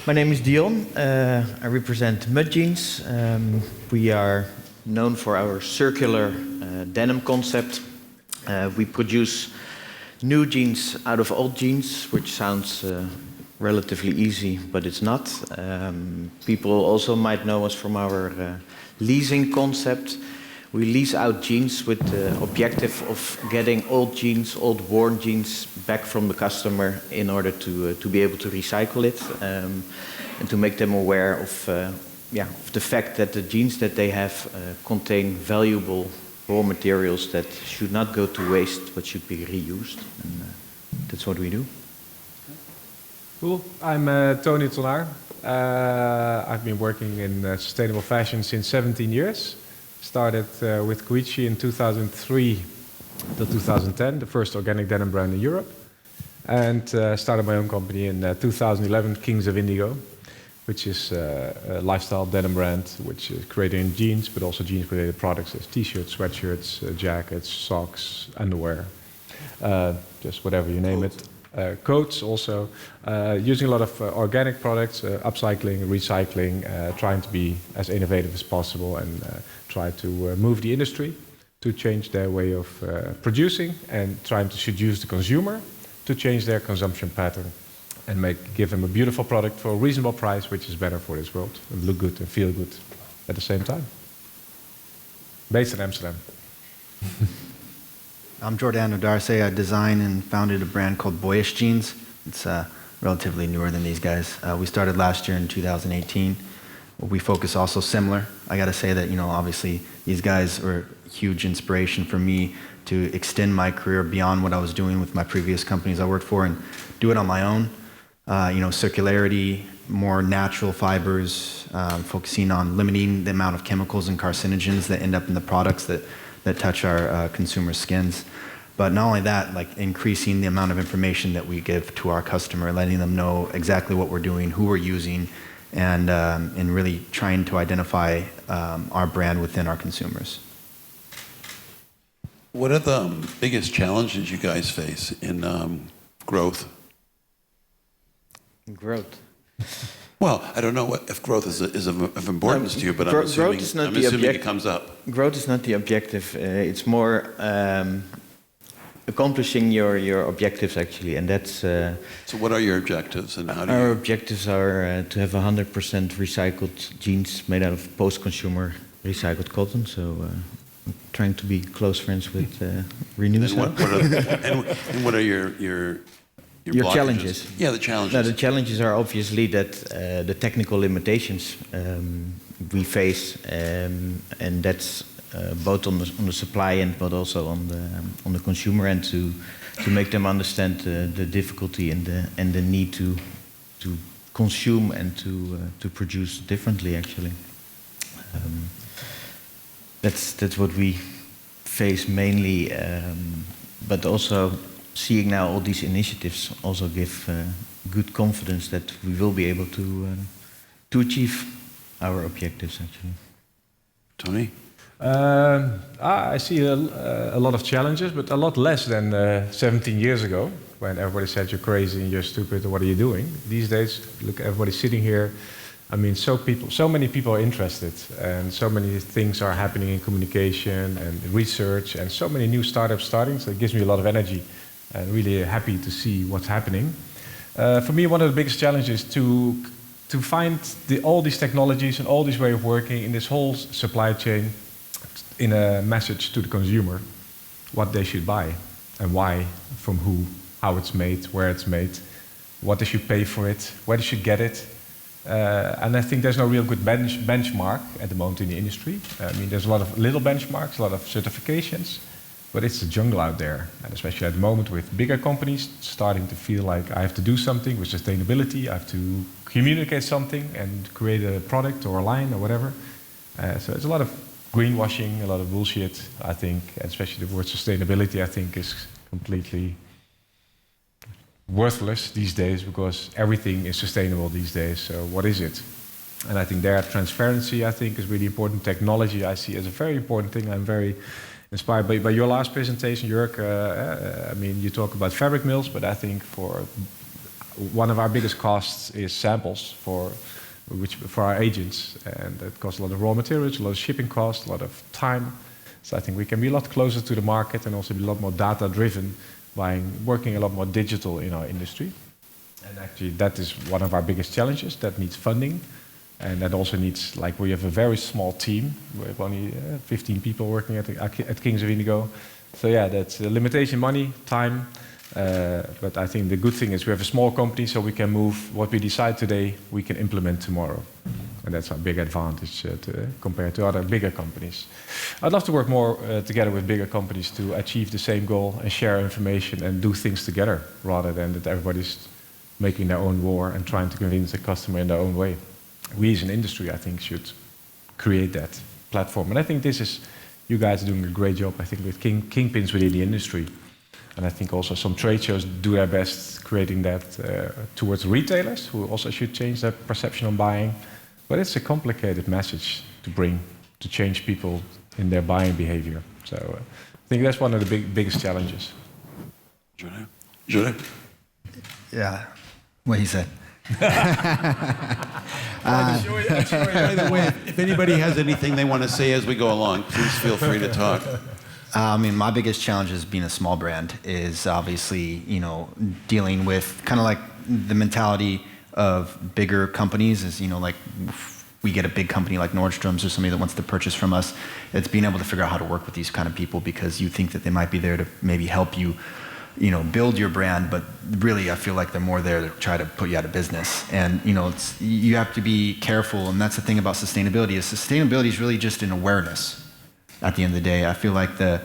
My name is Dion. I represent Mud Jeans. We are known for our circular denim concept. We produce new jeans out of old jeans, which sounds relatively easy, but it's not. People also might know us from our leasing concept. We lease out jeans with the objective of getting old jeans, old worn jeans back from the customer in order to be able to recycle it and to make them aware of the fact that the jeans that they have contain valuable raw materials that should not go to waste but should be reused. And that's what we do. Cool. I'm Tony Tannaer. I've been working in sustainable fashion since 17 years. Started with Koichi in 2003 till 2010, the first organic denim brand in Europe. And started my own company in 2011, Kings of Indigo, which is a lifestyle denim brand, which is created in jeans, but also jeans-related products as t-shirts, sweatshirts, jackets, socks, underwear, just whatever you name it. Coats also, using a lot of organic products, upcycling, recycling, trying to be as innovative as possible and try to move the industry to change their way of producing and trying to seduce the consumer to change their consumption pattern and give them a beautiful product for a reasonable price, which is better for this world, and look good and feel good at the same time. Based in Amsterdam. I'm Nodarse. I designed and founded a brand called Boyish jeans. It's relatively newer than these guys. We started last year in 2018. We focus also similar. I got to say that, obviously these guys were a huge inspiration for me to extend my career beyond what I was doing with my previous companies I worked for and do it on my own. Circularity, more natural fibers, focusing on limiting the amount of chemicals and carcinogens that end up in the products that touch our consumers' skins. But not only that, like increasing the amount of information that we give to our customer, letting them know exactly what we're doing, who we're using, and really trying to identify our brand within our consumers. What are the biggest challenges you guys face in growth? Growth. Well, I don't know if growth is of importance to you, but I'm assuming it comes up. Growth is not the objective. It's more accomplishing your objectives, actually, and that's. So, what are your objectives, and how do our objectives are to have 100% recycled jeans made out of post-consumer recycled cotton. So, I'm trying to be close friends with Renew. And what are your challenges? Yeah, the challenges. No, the challenges are obviously that the technical limitations we face, and that's both on the supply end, but also on the consumer end, to make them understand the difficulty and the need to consume and to produce differently. Actually, that's what we face mainly, but also. Seeing now all these initiatives also give good confidence that we will be able to achieve our objectives, actually. Tony? I see a lot of challenges, but a lot less than 17 years ago, when everybody said you're crazy and you're stupid, what are you doing? These days, look, everybody's sitting here. I mean, so many people are interested, and so many things are happening in communication and research, and so many new startups starting, so it gives me a lot of energy. And really happy to see what's happening. For me, one of the biggest challenges is to find all these technologies and all this way of working in this whole supply chain in a message to the consumer, what they should buy and why, from who, how it's made, where it's made, what they should pay for it, where they should get it. And I think there's no real good benchmark at the moment in the industry. I mean, there's a lot of little benchmarks, a lot of certifications. But it's a jungle out there, and especially at the moment with bigger companies starting to feel like I have to do something with sustainability, I have to communicate something and create a product or a line or whatever. So it's a lot of greenwashing, a lot of bullshit, I think, and especially the word sustainability, I think, is completely worthless these days because everything is sustainable these days, so what is it? And I think there, transparency, I think, is really important. Technology, I see as a very important thing. I'm very inspired by your last presentation, Jörg. I mean, you talk about fabric mills, but I think for one of our biggest costs is samples for our agents, and that costs a lot of raw materials, a lot of shipping costs, a lot of time. So I think we can be a lot closer to the market and also be a lot more data-driven by working a lot more digital in our industry. And actually, that is one of our biggest challenges. That needs funding, and that also needs, like, we have a very small team. We have only 15 people working at Kings of Indigo. So yeah, that's a limitation: money, time. But I think the good thing is we have a small company, so we can move what we decide today, we can implement tomorrow. And that's our big advantage compared to other bigger companies. I'd love to work more together with bigger companies to achieve the same goal and share information and do things together, rather than that everybody's making their own war and trying to convince the customer in their own way. We as an industry, I think, should create that platform. And I think you guys are doing a great job, I think, with Kingpins within the industry. And I think also some trade shows do their best creating that towards retailers, who also should change their perception on buying. But it's a complicated message to bring, to change people in their buying behavior. So I think that's one of the biggest challenges. Julie? Yeah, what he said. By the way, if anybody has anything they want to say as we go along, please feel free to talk. I mean, my biggest challenge as being a small brand is obviously, dealing with kind of like the mentality of bigger companies is, like we get a big company like Nordstrom's or somebody that wants to purchase from us. It's being able to figure out how to work with these kind of people, because you think that they might be there to maybe help you, build your brand, but really I feel like they're more there to try to put you out of business. And, you have to be careful, and that's the thing about sustainability is really just an awareness. At the end of the day, I feel like I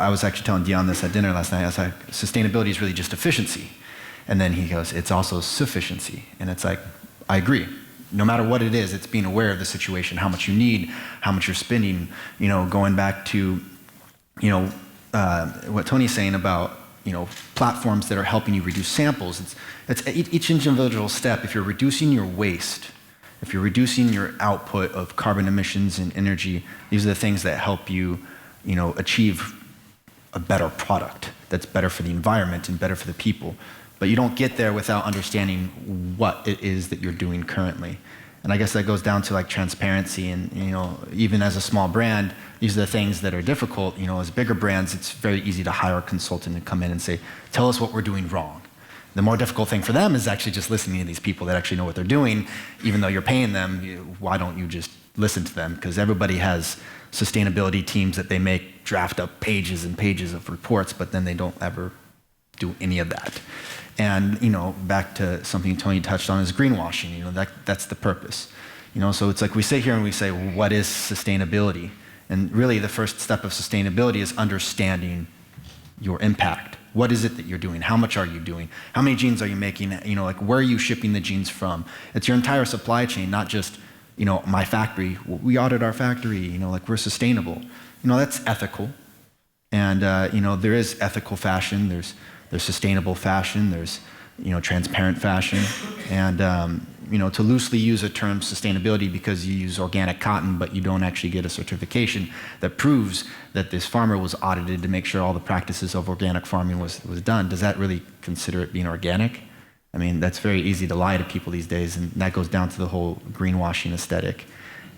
was actually telling Dion this at dinner last night. I was like, sustainability is really just efficiency. And then he goes, it's also sufficiency. And it's like, I agree. No matter what it is, it's being aware of the situation, how much you need, how much you're spending, going back to, what Tony's saying about, platforms that are helping you reduce samples. It's each individual step. If you're reducing your waste, if you're reducing your output of carbon emissions and energy, these are the things that help you, achieve a better product that's better for the environment and better for the people. But you don't get there without understanding what it is that you're doing currently. And I guess that goes down to like transparency, and even as a small brand, these are the things that are difficult. As bigger brands, it's very easy to hire a consultant to come in and say, tell us what we're doing wrong. The more difficult thing for them is actually just listening to these people that actually know what they're doing. Even though you're paying them, why don't you just listen to them? Because everybody has sustainability teams that they make draft up pages and pages of reports, but then they don't ever do any of that. And back to something Tony touched on is greenwashing. That's the purpose. So it's like we sit here and we say, well, what is sustainability? And really the first step of sustainability is understanding your impact. What is it that you're doing? How much are you doing? How many jeans are you making? Where are you shipping the jeans from? It's your entire supply chain, not just, my factory. We audit our factory, we're sustainable. That's ethical. And, there is ethical fashion. There's sustainable fashion. There's, transparent fashion. And, to loosely use a term sustainability because you use organic cotton, but you don't actually get a certification that proves that this farmer was audited to make sure all the practices of organic farming was done. Does that really consider it being organic? I mean, that's very easy to lie to people these days, and that goes down to the whole greenwashing aesthetic.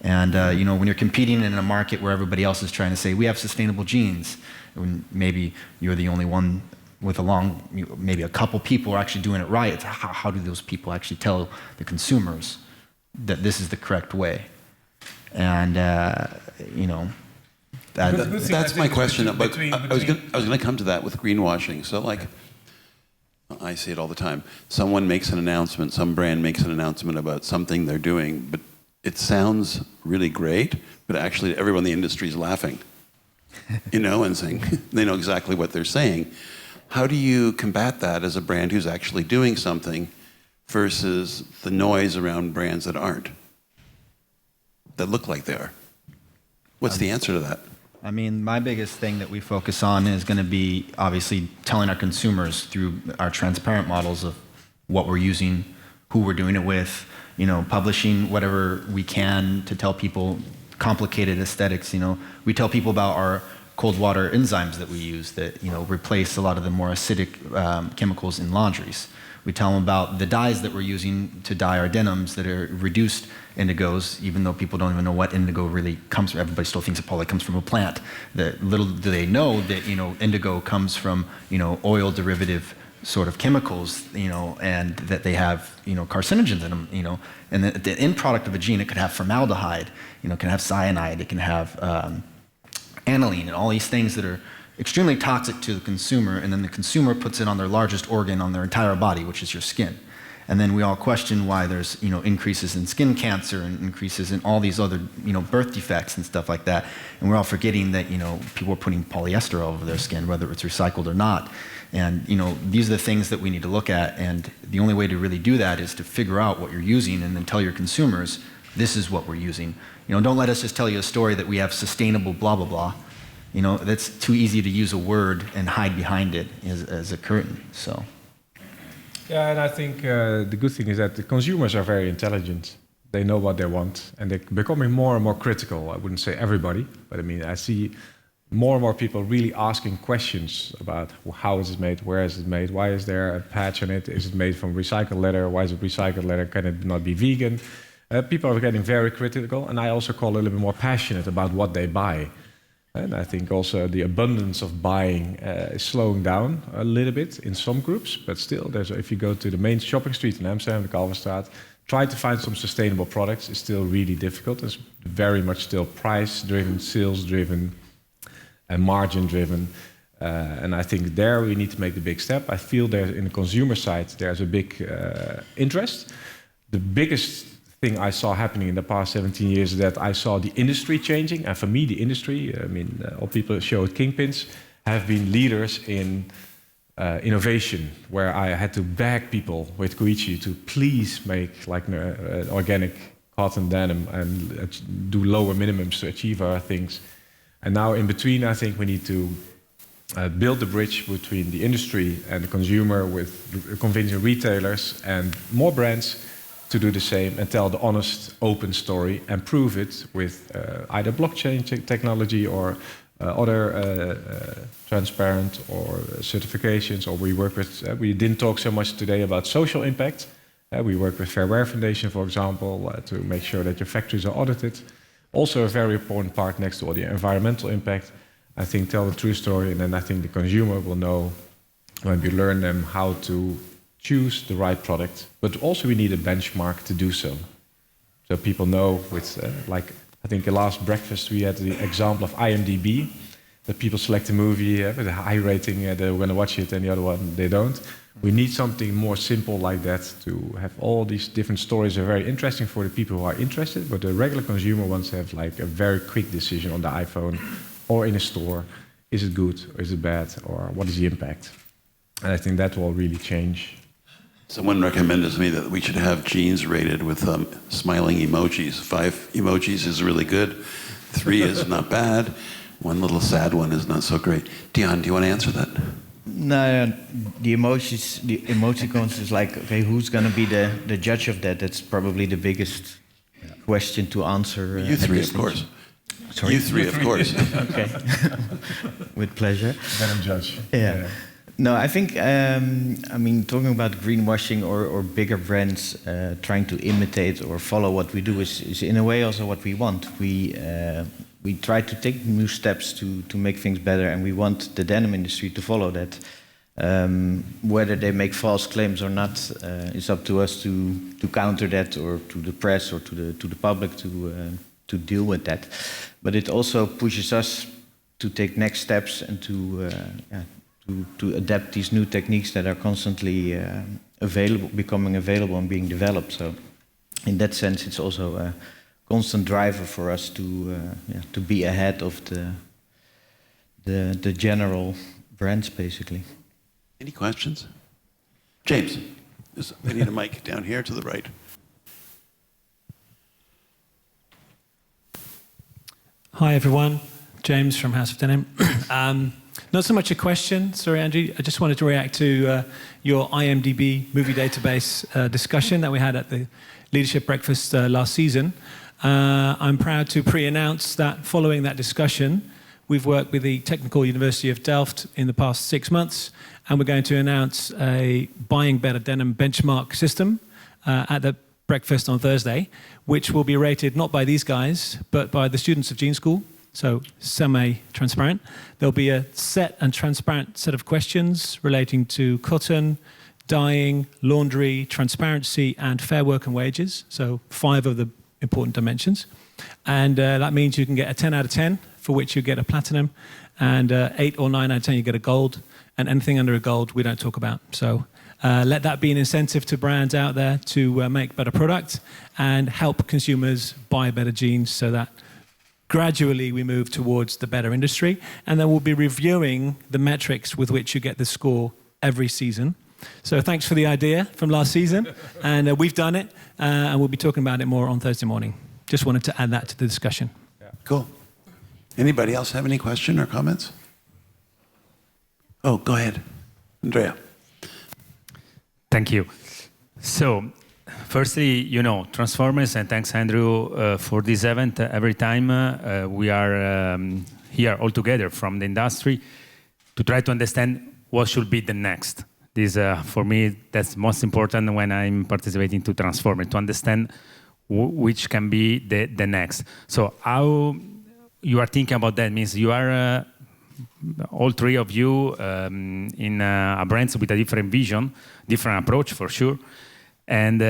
And, when you're competing in a market where everybody else is trying to say, we have sustainable jeans, when maybe you're the only one with maybe a couple people are actually doing it right. It's how do those people actually tell the consumers that this is the correct way? And that's my question. But I was going to come to that with greenwashing. So I see it all the time. Someone makes an announcement, some brand makes an announcement about something they're doing, but it sounds really great, but actually everyone in the industry is laughing, and saying they know exactly what they're saying. How do you combat that as a brand who's actually doing something versus the noise around brands that aren't, that look like they are? What's the answer to that? I mean, my biggest thing that we focus on is going to be obviously telling our consumers through our transparent models of what we're using, who we're doing it with, publishing whatever we can to tell people complicated aesthetics. We tell people about cold water enzymes that we use that replace a lot of the more acidic chemicals in laundries. We tell them about the dyes that we're using to dye our denims that are reduced indigos, even though people don't even know what indigo really comes from. Everybody still thinks it probably comes from a plant. Little do they know that indigo comes from oil derivative sort of chemicals, and that they have carcinogens in them, and the end product of a gene, it could have formaldehyde, it can have cyanide, it can have aniline, and all these things that are extremely toxic to the consumer, and then the consumer puts it on their largest organ on their entire body, which is your skin. And then we all question why there's increases in skin cancer and increases in all these other birth defects and stuff like that. And we're all forgetting that people are putting polyester all over their skin, whether it's recycled or not. And these are the things that we need to look at. And the only way to really do that is to figure out what you're using and then tell your consumers, this is what we're using. Don't let us just tell you a story that we have sustainable blah blah blah. That's too easy to use a word and hide behind it as a curtain. So. Yeah, and I think the good thing is that the consumers are very intelligent. They know what they want, and they're becoming more and more critical. I wouldn't say everybody, but I mean, I see more and more people really asking questions about how is it made, where is it made, why is there a patch on it, is it made from recycled leather, why is it recycled leather, can it not be vegan? People are getting very critical, and I also call a little bit more passionate about what they buy. And I think also the abundance of buying is slowing down a little bit in some groups, but still, if you go to the main shopping street in Amsterdam, the Kalverstraat, try to find some sustainable products is still really difficult. It's very much still price-driven, sales-driven, and margin-driven. And I think there we need to make the big step. I feel there in the consumer side, there's a big interest. The biggest thing I saw happening in the past 17 years is that I saw the industry changing. And for me, the industry, all people show at Kingpins, have been leaders in innovation, where I had to beg people with Koichi to please make like organic cotton denim and do lower minimums to achieve our things. And now in between, I think we need to build the bridge between the industry and the consumer with convincing retailers and more brands to do the same and tell the honest, open story and prove it with either blockchain technology or other transparent or certifications. Or we work with, we didn't talk so much today about social impact. We work with Fair Wear Foundation, for example, to make sure that your factories are audited. Also a very important part next to all the environmental impact. I think tell the true story, and then I think the consumer will know when we learn them how to choose the right product. But also we need a benchmark to do so. So people know with, like, I think the last breakfast we had the example of IMDb, that people select a movie with a high rating, they're going to watch it, and the other one they don't. We need something more simple like that to have all these different stories are very interesting for the people who are interested, but the regular consumer wants to have like a very quick decision on the iPhone or in a store. Is it good or is it bad, or what is the impact? And I think that will really change. Someone recommended to me that we should have jeans rated with smiling emojis. 5 emojis is really good. 3 is not bad. 1 little sad one is not so great. Dion, do you want to answer that? No, the emoticons is like, okay, who's going to be the judge of that? That's probably the biggest question to answer. You 3, of course. Sorry? You 3, of course. Okay, with pleasure. Venom judge. Yeah. No, I think, I mean, talking about greenwashing or bigger brands trying to imitate or follow what we do is in a way also what we want. We try to take new steps to make things better, and we want the denim industry to follow that. Whether they make false claims or not, it's up to us to counter that, or to the press or to the public to deal with that. But it also pushes us to take next steps and to adapt these new techniques that are constantly becoming available and being developed. So, in that sense, it's also a constant driver for us to be ahead of the general brands, basically. Any questions? James, I need a mic down here to the right. Hi, everyone. James from House of Denim. Not so much a question, sorry, Andrew. I just wanted to react to your IMDb movie database discussion that we had at the Leadership Breakfast last season. I'm proud to pre-announce that following that discussion, we've worked with the Technical University of Delft in the past 6 months, and we're going to announce a Buying Better Denim benchmark system at the breakfast on Thursday, which will be rated not by these guys, but by the students of Jean School, so semi-transparent. There'll be a set and transparent set of questions relating to cotton, dyeing, laundry, transparency, and fair work and wages, so 5 of the important dimensions. And that means you can get a 10 out of 10, for which you get a platinum, and 8 or 9 out of 10, you get a gold, and anything under a gold we don't talk about. So let that be an incentive to brands out there to make better product and help consumers buy better jeans, so that gradually we move towards the better industry. And then we'll be reviewing the metrics with which you get the score every season. So thanks for the idea from last season, and we've done it, and we'll be talking about it more on Thursday morning. Just wanted to add that to the discussion. Yeah. Cool. Anybody else have any question or comments? Oh, go ahead, Andrea. Thank you. So, firstly, Transformers, and thanks, Andrew, for this event. Every time we are here all together from the industry to try to understand what should be the next. This, for me, that's most important when I'm participating to Transformers, to understand which can be the next. So how you are thinking about that means you are all 3 of you in brands with a different vision, different approach for sure. And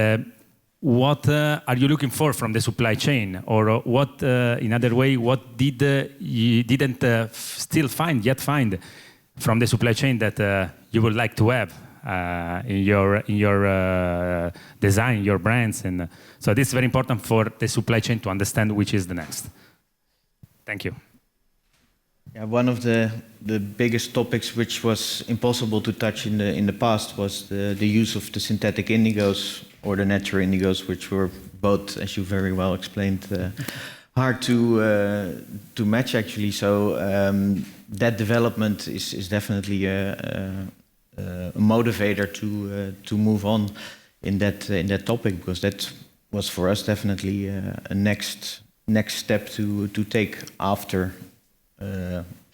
what are you looking for from the supply chain? Or what, in other way, what you didn't still yet find from the supply chain that you would like to have in your design, your brands? And so this is very important for the supply chain to understand which is the next. Thank you. Yeah, one of the biggest topics which was impossible to touch in the past was the use of the synthetic indigos or the natural indigos, which were both, as you very well explained, hard to match actually. So that development is definitely a motivator to move on in that topic, because that was for us definitely a next step to take after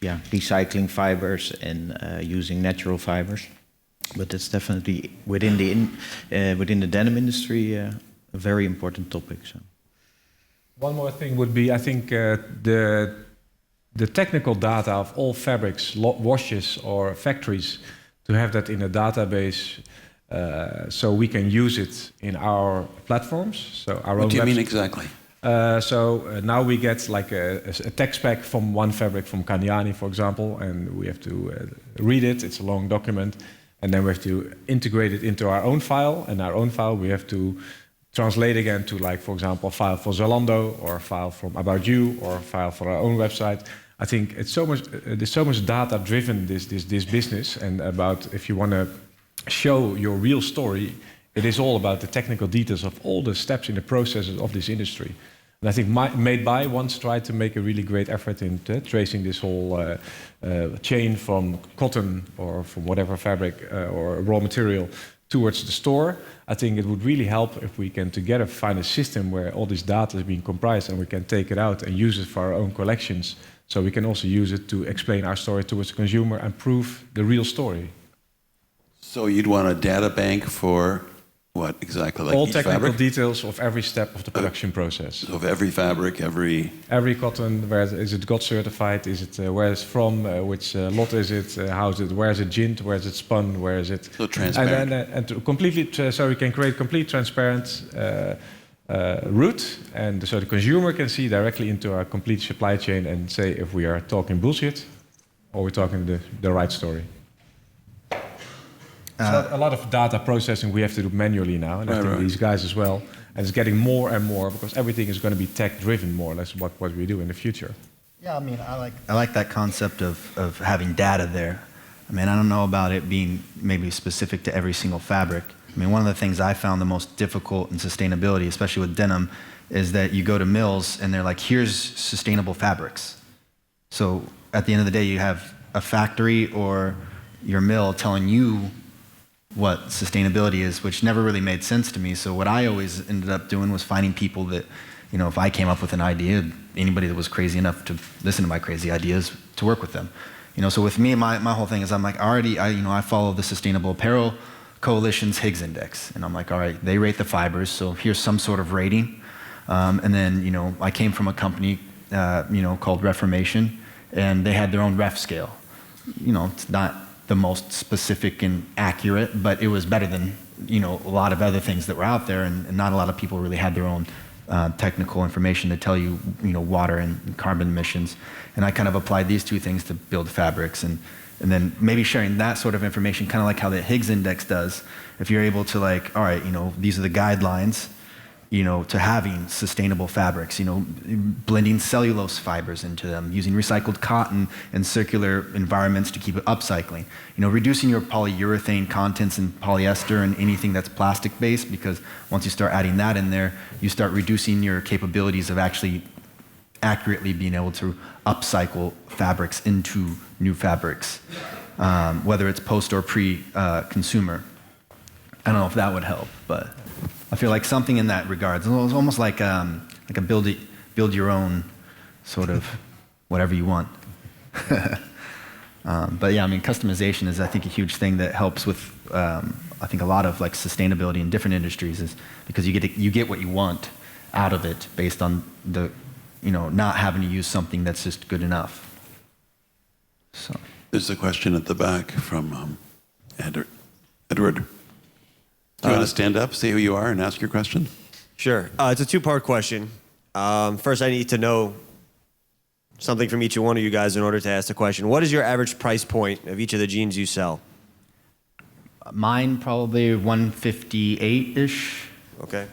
recycling fibers and using natural fibers. But it's definitely within the denim industry a very important topic. So. One more thing would be, I think, the technical data of all fabrics, washes or factories, to have that in a database so we can use it in our platforms. So our What own do you mean website. exactly? Now we get like a tech spec from one fabric from Kanyani, for example, and we have to read it. It's a long document, and then we have to integrate it into our own file. And our own file we have to translate again to, like, for example, a file for Zalando or a file from About You or a file for our own website. I think it's so much. There's so much data driven this business, and about if you want to show your real story, it is all about the technical details of all the steps in the processes of this industry. And I think Made By once tried to make a really great effort in tracing this whole chain from cotton or from whatever fabric or raw material towards the store. I think it would really help if we can together find a system where all this data is being comprised and we can take it out and use it for our own collections. So we can also use it to explain our story towards the consumer and prove the real story. So you'd want a data bank for what exactly? Like all each technical fabric? details of every step of the production process. Of every fabric, every cotton. Where is it got certified? Is it where it's from? Which lot is it? How is it? Where is it ginned? Where is it spun? Where is it? So transparent. And to completely, so we can create complete transparent route, and so the consumer can see directly into our complete supply chain and say if we are talking bullshit or we're talking the right story. So a lot of data processing we have to do manually now, and I think these guys as well. And it's getting more and more because everything is going to be tech-driven, more or less, what we do in the future. Yeah, I mean, I like that concept of having data there. I mean, I don't know about it being maybe specific to every single fabric. I mean, one of the things I found the most difficult in sustainability, especially with denim, is that you go to mills and they're like, here's sustainable fabrics. So at the end of the day, you have a factory or your mill telling you what sustainability is, which never really made sense to me. So what I always ended up doing was finding people that if I came up with an idea, anybody that was crazy enough to listen to my crazy ideas, to work with them. So with me, my whole thing is I'm like, I follow the Sustainable Apparel Coalition's Higgs Index. And I'm like, all right, they rate the fibers, so here's some sort of rating. And then, I came from a company, called Reformation, and they had their own ref scale. It's not the most specific and accurate, but it was better than, a lot of other things that were out there, and not a lot of people really had their own technical information to tell you, water and carbon emissions. And I kind of applied these two things to build fabrics, and then maybe sharing that sort of information, kind of like how the Higgs Index does. If you're able to like, all right, these are the guidelines, to having sustainable fabrics, blending cellulose fibers into them, using recycled cotton and circular environments to keep it upcycling, reducing your polyurethane contents in polyester and anything that's plastic-based, because once you start adding that in there, you start reducing your capabilities of actually accurately being able to upcycle fabrics into new fabrics, whether it's post or pre-consumer. I don't know if that would help, but I feel like something in that regard. It was almost like a build your own sort of whatever you want. But yeah, customization is, I think, a huge thing that helps with, I think, a lot of like sustainability in different industries, is because you get what you want out of it based on the, not having to use something that's just good enough. So There's a question at the back from Edward. Do you want to stand up, say who you are, and ask your question? Sure. It's a two-part question. First, I need to know something from each one of you guys in order to ask the question. What is your average price point of each of the jeans you sell? mine probably 158-ish. Okay.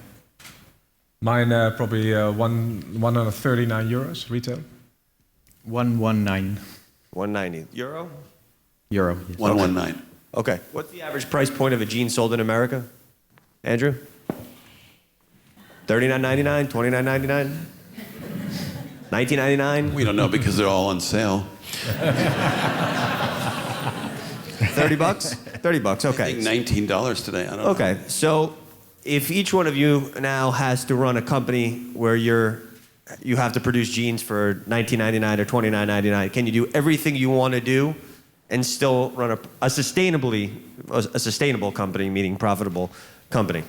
Mine probably 139 euros retail. 119 190 euro. euro. Yes. 119. Okay. What's the average price point of a jean sold in America? Andrew? $39.99, $29.99, $19.99. We don't know because they're all on sale. $30? $30, okay. I think $19 today. I don't know. Okay, so if each one of you now has to run a company where you have to produce jeans for $19.99 or $29.99, can you do everything you want to do and still run a sustainable company, meaning profitable company?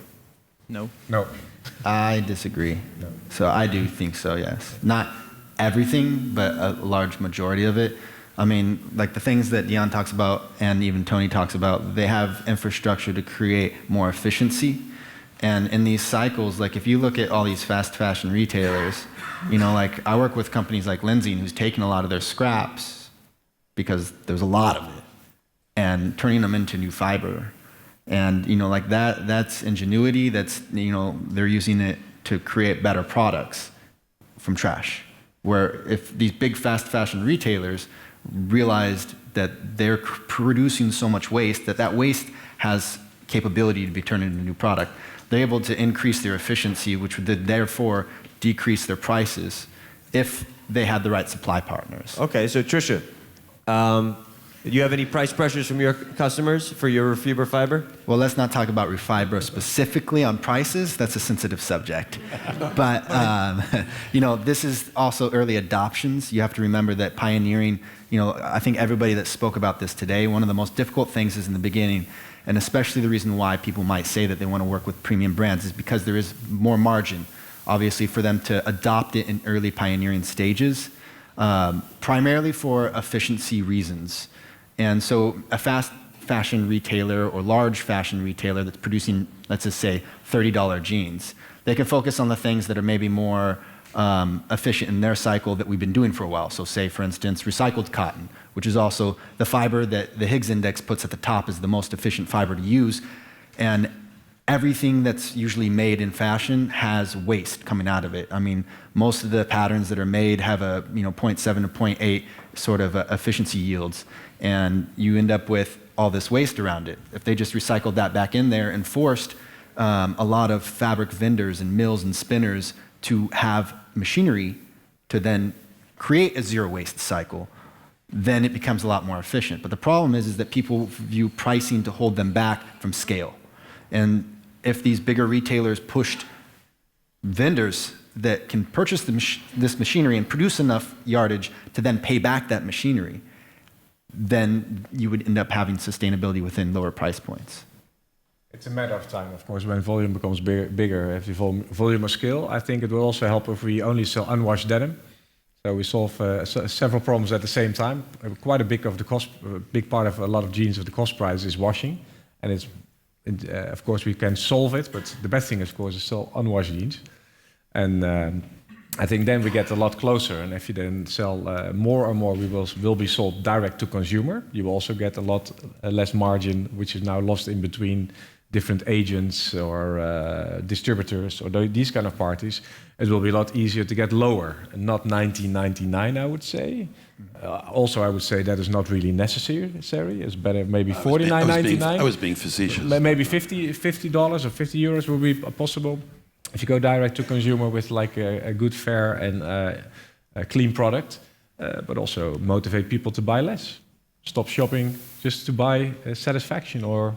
No. No. I disagree. No. So I do think so, yes. Not everything, but a large majority of it. I mean, like the things that Dion talks about and even Tony talks about, they have infrastructure to create more efficiency. And in these cycles, like if you look at all these fast fashion retailers, like I work with companies like Lindsay, who's taken a lot of their scraps, because there's a lot of it, and turning them into new fiber. And, like that's ingenuity, that's, they're using it to create better products from trash. Where if these big fast fashion retailers realized that they're producing so much waste, that waste has capability to be turned into a new product, they're able to increase their efficiency, which would therefore decrease their prices if they had the right supply partners. Okay, so Trisha, do you have any price pressures from your customers for your Refibra fiber? Well, let's not talk about Refibra specifically on prices. That's a sensitive subject. But, this is also early adoptions. You have to remember that pioneering, I think everybody that spoke about this today, one of the most difficult things is in the beginning, and especially the reason why people might say that they want to work with premium brands is because there is more margin, obviously, for them to adopt it in early pioneering stages, primarily for efficiency reasons. And so a fast fashion retailer or large fashion retailer that's producing, let's just say, $30 jeans, they can focus on the things that are maybe more efficient in their cycle that we've been doing for a while. So say, for instance, recycled cotton, which is also the fiber that the Higgs Index puts at the top as the most efficient fiber to use. And everything that's usually made in fashion has waste coming out of it. I mean, most of the patterns that are made have a 0.7 to 0.8 sort of efficiency yields. And you end up with all this waste around it. If they just recycled that back in there and forced a lot of fabric vendors and mills and spinners to have machinery to then create a zero waste cycle, then it becomes a lot more efficient. But the problem is that people view pricing to hold them back from scale. And if these bigger retailers pushed vendors that can purchase this machinery and produce enough yardage to then pay back that machinery, then you would end up having sustainability within lower price points. It's a matter of time, of course, when volume becomes bigger, if the volume of scale. I think it will also help if we only sell unwashed denim. So we solve several problems at the same time. Quite a big part of a lot of jeans of the cost price is washing. And of course, we can solve it, but the best thing, of course, is still unwashed jeans. And I think then we get a lot closer. And if you then sell more and more, will be sold direct to consumer. You will also get a lot less margin, which is now lost in between different agents or distributors or these kind of parties. It will be a lot easier to get lower, not 19.99, I would say. Also, I would say that is not really necessary. It's better maybe 49.99. I was being facetious. Maybe $50 or €50 will be possible if you go direct to consumer with like a good, fair and a clean product. But also motivate people to buy less. Stop shopping just to buy satisfaction or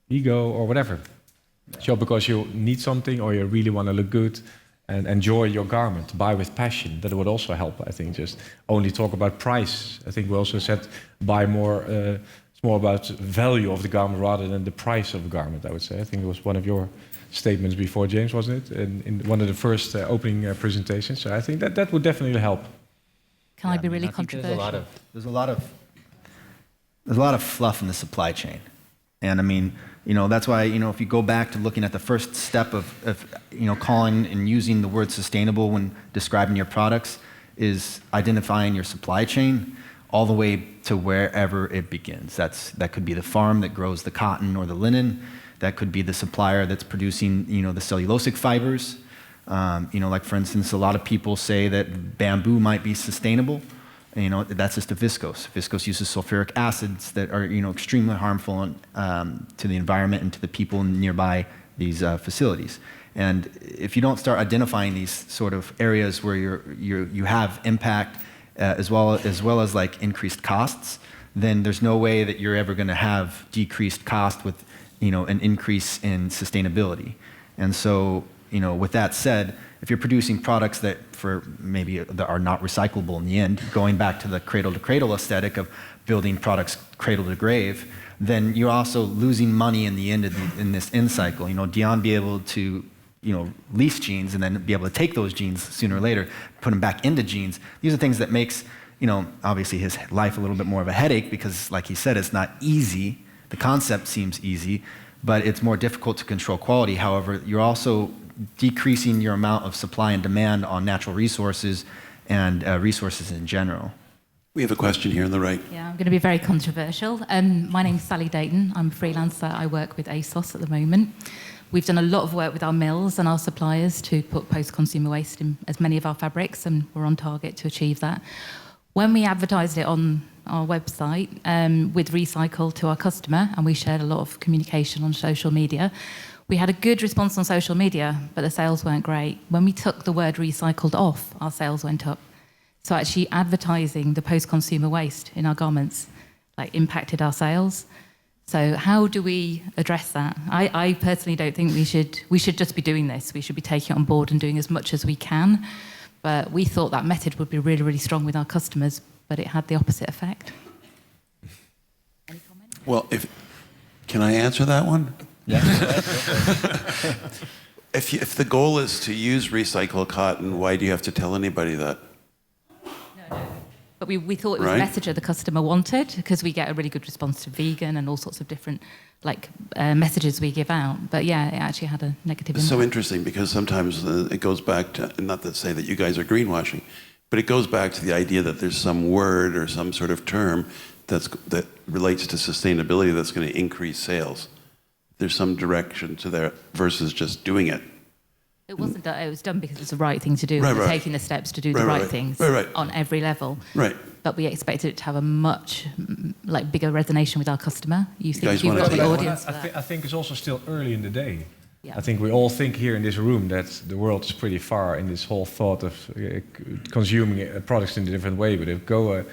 ego or whatever. Shop because you need something or you really want to look good and enjoy your garment. Buy with passion. That would also help, I think. Just only talk about price. I think we also said buy more. It's more about value of the garment rather than the price of the garment, I would say. I think it was one of your statements before, James, wasn't it? In one of the first opening presentations. So I think that would definitely help. Can I be really controversial? There's a lot of fluff in the supply chain. And I mean, that's why, if you go back to looking at the first step of calling and using the word sustainable when describing your products is identifying your supply chain all the way to wherever it begins. That could be the farm that grows the cotton or the linen. That could be the supplier that's producing, the cellulosic fibers. Like for instance, a lot of people say that bamboo might be sustainable. That's just a viscose. Viscose uses sulfuric acids that are, extremely harmful to the environment and to the people nearby these facilities. And if you don't start identifying these sort of areas where you have impact as well as like increased costs, then there's no way that you're ever going to have decreased cost with, an increase in sustainability. And so, with that said, if you're producing products that are not recyclable in the end, going back to the cradle-to-cradle aesthetic of building products cradle to grave, then you're also losing money in the end in this end cycle. Dion be able to lease jeans and then be able to take those jeans sooner or later, put them back into jeans. These are things that makes obviously his life a little bit more of a headache because, like he said, it's not easy. The concept seems easy, but it's more difficult to control quality. However, you're also decreasing your amount of supply and demand on natural resources and resources in general. We have a question here on the right. Yeah, I'm going to be very controversial. My name's Sally Dayton. I'm a freelancer. I work with ASOS at the moment. We've done a lot of work with our mills and our suppliers to put post-consumer waste in as many of our fabrics, and we're on target to achieve that. When we advertised it on our website with Recycle to our customer, and we shared a lot of communication on social media, we had a good response on social media, but the sales weren't great. When we took the word recycled off, our sales went up. So actually advertising the post-consumer waste in our garments impacted our sales. So how do we address that? I personally don't think we should just be doing this. We should be taking it on board and doing as much as we can. But we thought that method would be really, really strong with our customers, but it had the opposite effect. Any comment? Well, can I answer that one? Yeah. If the goal is to use recycled cotton, why do you have to tell anybody that? No. But we thought it was a message that the customer wanted, because we get a really good response to vegan and all sorts of different messages we give out. But yeah, it actually had a negative impact. It's so interesting because sometimes it goes back to, not to say that you guys are greenwashing, but it goes back to the idea that there's some word or some sort of term that relates to sustainability that's going to increase sales. There's some direction to there versus just doing it. It wasn't done. It was done because it's the right thing to do. Right, We're right. taking the steps to do the right things on every level. Right. But we expected it to have a much bigger resonation with our customer. You think guys you've wanna got the take- audience for that. I think it's also still early in the day. Yeah. I think we all think here in this room that the world is pretty far in this whole thought of consuming products in a different way. But if go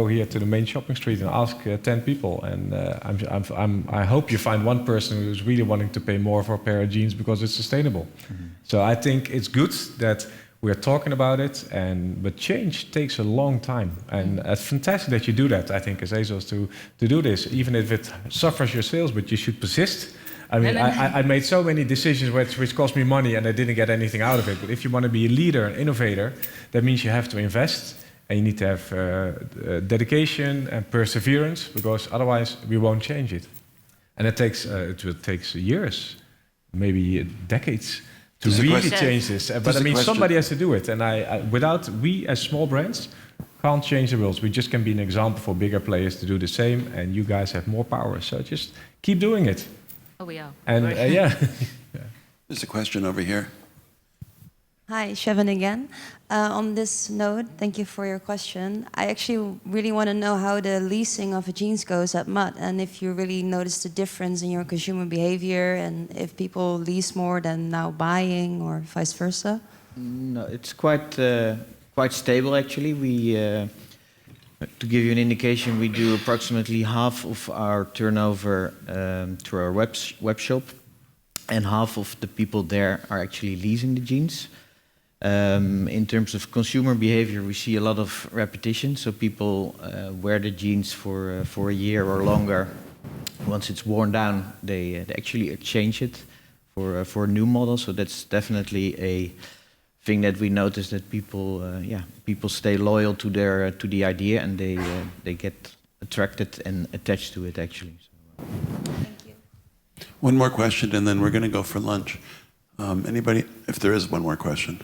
here to the main shopping street and ask 10 people, and I hope you find one person who's really wanting to pay more for a pair of jeans because it's sustainable. Mm-hmm. So I think it's good that We are talking about it, but change takes a long time. And it's fantastic that you do that, I think, as ASOS, to do this, even if it suffers your sales, but you should persist. I mean, I made so many decisions which cost me money and I didn't get anything out of it. But if you want to be a leader, an innovator, that means you have to invest and you need to have dedication and perseverance, because otherwise we won't change it. And it takes years, maybe decades, to really change this. But I mean, somebody has to do it. And we as small brands can't change the world. We just can be an example for bigger players to do the same. And you guys have more power. So just keep doing it. Oh, we are. And yeah. There's a question over here. Hi, Shevin again. On this note, thank you for your question. I actually really want to know how the leasing of a jeans goes at Mud, and if you really notice the difference in your consumer behavior, and if people lease more than now buying, or vice versa. No, it's quite stable actually. To give you an indication, we do approximately half of our turnover through our web shop, and half of the people there are actually leasing the jeans. In terms of consumer behavior, we see a lot of repetition. So people wear the jeans for a year or longer. Once it's worn down, they actually exchange it for a new model. So that's definitely a thing that we notice, that people stay loyal to the idea, and they get attracted and attached to it actually. So. Thank you. One more question, and then we're going to go for lunch. Anybody? If there is one more question.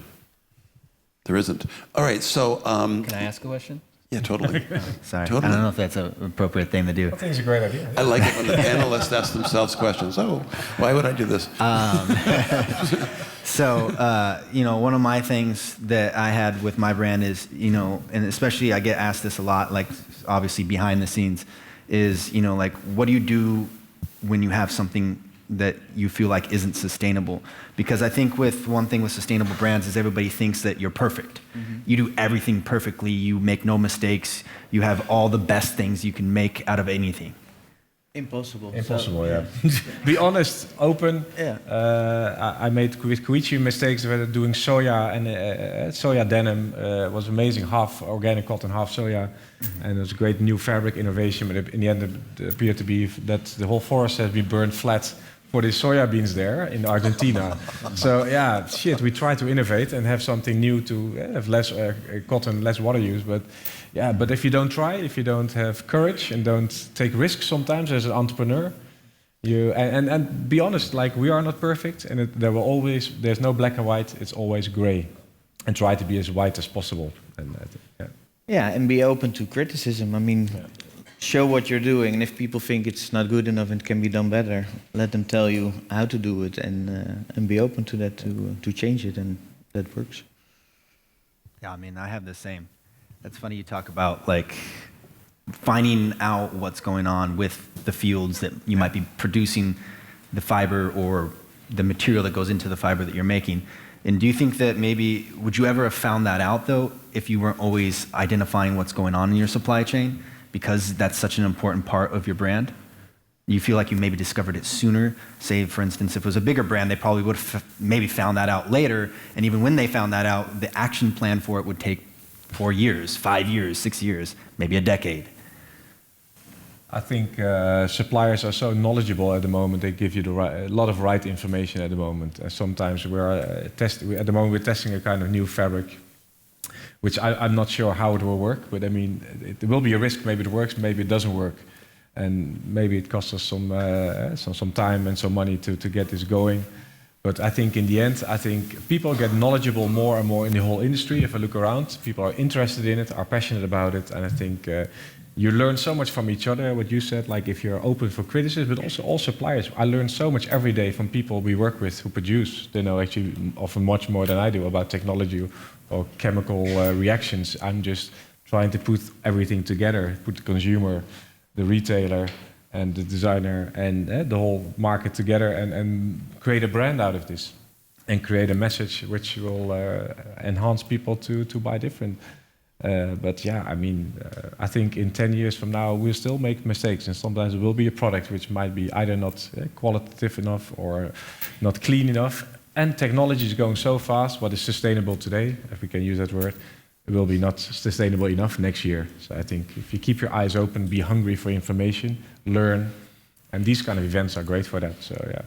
There isn't. All right, so... Can I ask a question? Yeah, totally. Sorry, Totally. I don't know if that's an appropriate thing to do. I think it's a great idea. I like it when the panelists ask themselves questions. Oh, why would I do this? So, one of my things that I had with my brand is, and especially I get asked this a lot, like obviously behind the scenes, is, like, what do you do when you have something that you feel like isn't sustainable? Because I think one thing with sustainable brands is everybody thinks that you're perfect. Mm-hmm. You do everything perfectly, you make no mistakes, you have all the best things you can make out of anything. Impossible. Impossible, yeah. Be honest, open. Yeah. I made with Koichi mistakes with doing soya, and soya denim was amazing, half organic cotton, half soya. Mm-hmm. And it was a great new fabric innovation, but in the end it appeared to be that the whole forest has been burned flat for the soya beans there in Argentina. So yeah, we try to innovate and have something new to have less cotton, less water use. But if you don't try, if you don't have courage and don't take risks sometimes as an entrepreneur, and be honest, like, we are not perfect, and there's no black and white, it's always gray, and try to be as white as possible. And and be open to criticism. I mean, show what you're doing, and if people think it's not good enough and can be done better, let them tell you how to do it, and be open to that, to change it, and that works. Yeah, I mean, I have the same. That's funny you talk about, like, finding out what's going on with the fields that you might be producing the fiber or the material that goes into the fiber that you're making. And do you think that maybe, would you ever have found that out, though, if you weren't always identifying what's going on in your supply chain? Because that's such an important part of your brand? You feel like you maybe discovered it sooner? Say, for instance, if it was a bigger brand, they probably would have maybe found that out later. And even when they found that out, the action plan for it would take 4 years, 5 years, 6 years, maybe a decade. I think suppliers are so knowledgeable at the moment. They give you a lot of right information at the moment. Sometimes at the moment we're testing a kind of new fabric, which I'm not sure how it will work. But I mean, it will be a risk. Maybe it works, maybe it doesn't work, and maybe it costs us some time and some money to get this going. But I think in the end, people get knowledgeable more and more in the whole industry. If I look around, people are interested in it, are passionate about it, and I think you learn so much from each other. What you said, like, if you're open for criticism, but also all suppliers. I learn so much every day from people we work with who produce. They know actually often much more than I do about technology or chemical reactions. I'm just trying to put everything together, put the consumer, the retailer, and the designer, and the whole market together, and create a brand out of this, and create a message which will enhance people to buy different. But yeah, I mean, I think in 10 years from now, we'll still make mistakes, and sometimes there will be a product which might be either not qualitative enough or not clean enough. And technology is going so fast. What is sustainable today, if we can use that word, it will be not sustainable enough next year. So I think if you keep your eyes open, be hungry for information, learn, and these kind of events are great for that. So yeah.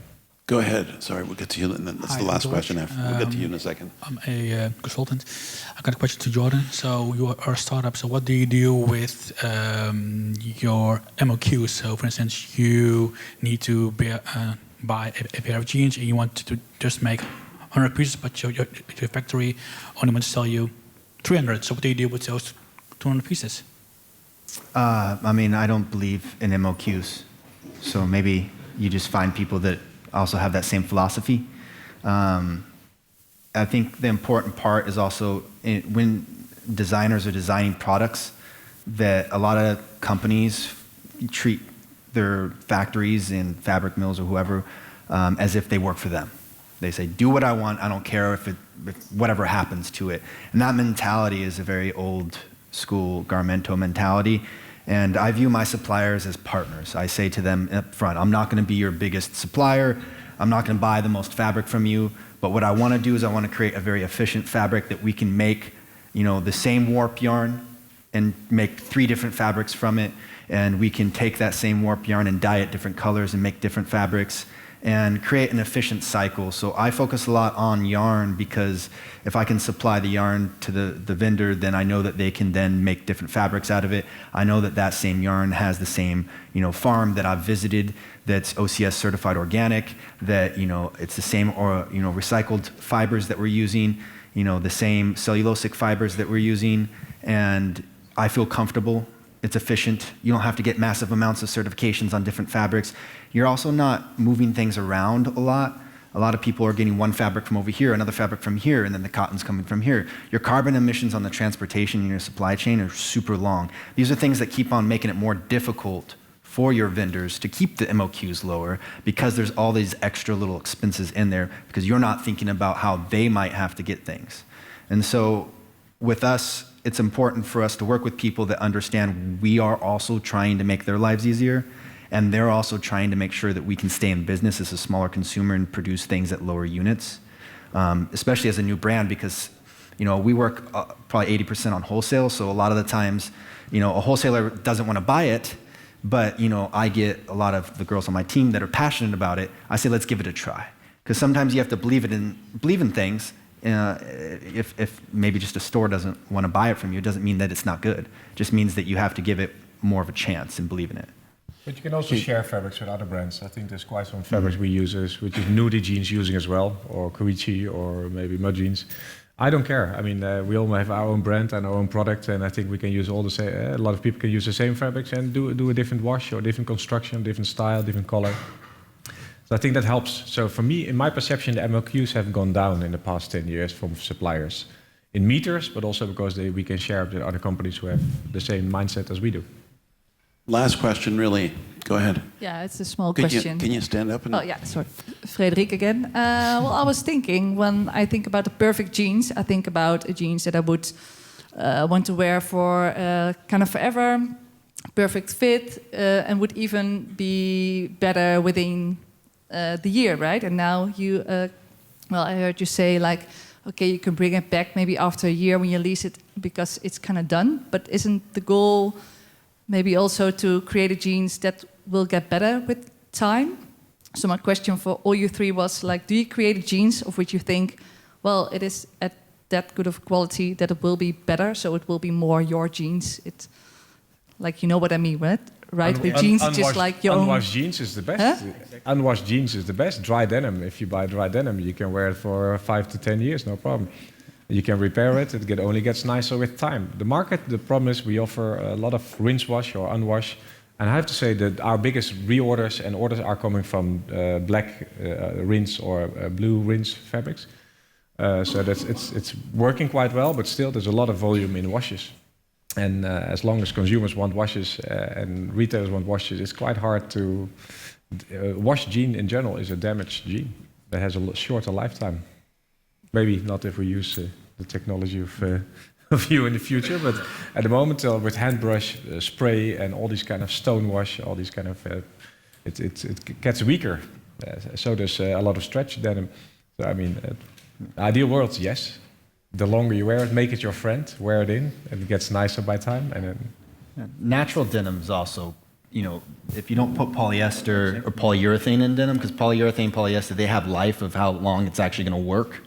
Go ahead. Sorry, we'll get to you, and then that's the last question. We'll get to you in a second. I'm a consultant. I got a question to Jordan. So you are a startup. So what do you do with your MOQs? So for instance, you need to buy a pair of jeans and you want to just make 100 pieces, but your factory only wants to sell you 300. So what do you do with those 200 pieces? I mean, I don't believe in MOQs. So maybe you just find people that also have that same philosophy. I think the important part is also when designers are designing products, that a lot of companies treat their factories and fabric mills or whoever as if they work for them. They say, do what I want, I don't care if whatever happens to it. And that mentality is a very old school Garmento mentality. And I view my suppliers as partners. I say to them up front, I'm not going to be your biggest supplier. I'm not going to buy the most fabric from you. But what I want to do is I want to create a very efficient fabric that we can make, the same warp yarn and make 3 different fabrics from it. And we can take that same warp yarn and dye it different colors and make different fabrics and create an efficient cycle. So I focus a lot on yarn because if I can supply the yarn to the vendor, then I know that they can then make different fabrics out of it. I know that that same yarn has the same, farm that I've visited that's OCS certified organic, that, it's the same, recycled fibers that we're using, the same cellulosic fibers that we're using, and I feel comfortable. It's efficient. You don't have to get massive amounts of certifications on different fabrics. You're also not moving things around a lot. A lot of people are getting one fabric from over here, another fabric from here, and then the cotton's coming from here. Your carbon emissions on the transportation in your supply chain are super long. These are things that keep on making it more difficult for your vendors to keep the MOQs lower because there's all these extra little expenses in there because you're not thinking about how they might have to get things. And so with us, it's important for us to work with people that understand we are also trying to make their lives easier, and they're also trying to make sure that we can stay in business as a smaller consumer and produce things at lower units, especially as a new brand because, we work probably 80% on wholesale, so a lot of the times, a wholesaler doesn't want to buy it, but, I get a lot of the girls on my team that are passionate about it. I say, let's give it a try. Because sometimes you have to believe in things. If maybe just a store doesn't want to buy it from you, it doesn't mean that it's not good. It just means that you have to give it more of a chance and believe in it. But you can also share fabrics with other brands. I think there's quite some fabrics we use, which is Nudie jeans using as well, or Koichi, or maybe Mud jeans. I don't care. I mean, we all have our own brand and our own product, and I think we can use all the same. A lot of people can use the same fabrics and do a different wash or different construction, different style, different color. So I think that helps. So for me, in my perception, the MOQs have gone down in the past 10 years from suppliers in meters, but also because we can share with other companies who have the same mindset as we do. Last question, really. Go ahead. Yeah, it's a small question. Can you stand up? Oh, yeah, sorry. Frederic again. Well, I was thinking, when I think about the perfect jeans, I think about a jeans that I would want to wear for kind of forever, perfect fit, and would even be better within the year, right? And now you, I heard you say, okay, you can bring it back maybe after a year when you lease it because it's kind of done. But isn't the goal maybe also to create a jeans that will get better with time? So my question for all you 3 was, do you create a jeans of which you think, well, it is at that good of quality that it will be better, so it will be more your jeans? It's you know what I mean, right? Right, with jeans, it's just like your unwashed jeans is the best. Huh? Unwashed jeans is the best. Dry denim, if you buy dry denim, you can wear it for 5 to 10 years, no problem. You can repair it. It only gets nicer with time. The problem is we offer a lot of rinse wash or unwash. And I have to say that our biggest reorders and orders are coming from black rinse or blue rinse fabrics. So it's working quite well, but still there's a lot of volume in washes. And as long as consumers want washes and retailers want washes, it's quite hard to... wash jean in general is a damaged jean that has a shorter lifetime. Maybe not if we use the technology of you in the future, but at the moment with hand brush, spray, and all these kind of stone wash, all these kind of, it gets weaker. So there's a lot of stretch denim. So I mean, ideal world, yes. The longer you wear it, make it your friend, wear it in, and it gets nicer by time. And then Natural denims also, you know, if you don't put polyester or polyurethane in denim, because polyurethane, polyester, they have life of how long it's actually going to work.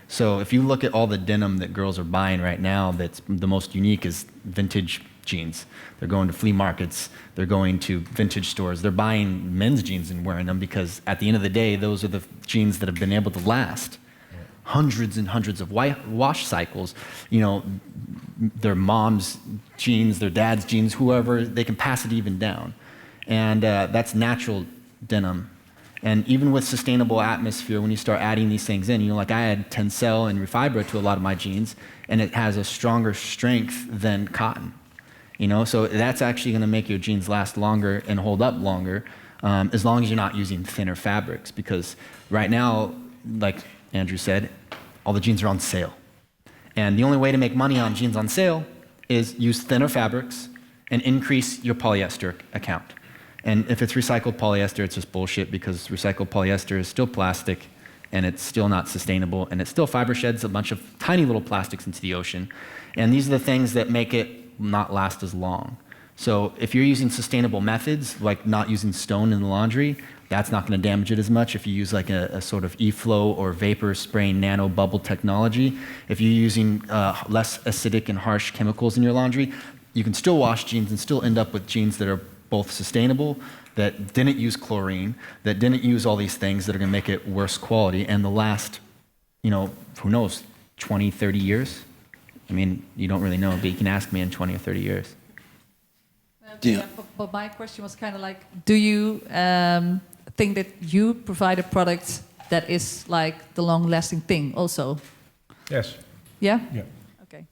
So if you look at all the denim that girls are buying right now, that's the most unique is vintage jeans. They're going to flea markets, they're going to vintage stores, they're buying men's jeans and wearing them because at the end of the day, those are the jeans that have been able to last hundreds and hundreds of wash cycles. You know, their mom's jeans, their dad's jeans, whoever, they can pass it even down. And that's natural denim. And even with sustainable atmosphere, when you start adding these things in, you know, like I add Tencel and Refibra to a lot of my jeans, and it has a stronger strength than cotton. You know, so that's actually going to make your jeans last longer and hold up longer, as long as you're not using thinner fabrics. Because right now, like Andrew said, all the jeans are on sale. And the only way to make money on jeans on sale is use thinner fabrics and increase your polyester account. And if it's recycled polyester, it's just bullshit because recycled polyester is still plastic and it's still not sustainable and it still fiber sheds a bunch of tiny little plastics into the ocean. And these are the things that make it not last as long. So if you're using sustainable methods, like not using stone in the laundry, that's not going to damage it as much. If you use like a sort of e-flow or vapor spraying nano bubble technology, if you're using less acidic and harsh chemicals in your laundry, you can still wash jeans and still end up with jeans that are both sustainable, that didn't use chlorine, that didn't use all these things that are going to make it worse quality, and the last, you know, who knows, 20, 30 years? I mean, you don't really know, but you can ask me in 20 or 30 years. Yeah, but my question was kind of like, do you think that you provide a product that is like the long-lasting thing also? yes. Yeah? Yeah. Okay.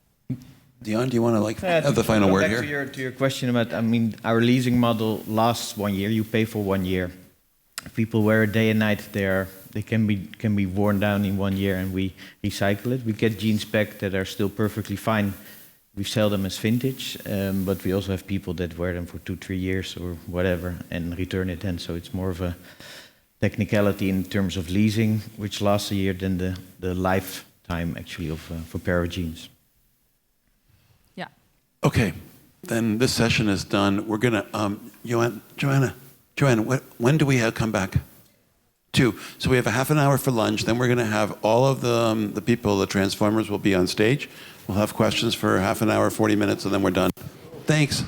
Dion, do you want to have the final word back here? to your question about, I mean, our leasing model lasts 1 year. You pay for 1 year. If people wear it day and night, they can be worn down in 1 year, and we recycle it. We get jeans back that are still perfectly fine. We sell them as vintage, but we also have people that wear them for 2-3 years or whatever and return it then. So it's more of a technicality in terms of leasing, which lasts a year, than the lifetime actually of a pair of jeans. Yeah. Okay, then this session is done. We're gonna, Joanna, when do we come back? 2. So we have a half an hour for lunch. Then we're gonna have all of the people, the Transformers, will be on stage. We'll have questions for half an hour, 40 minutes, and then we're done. Thanks.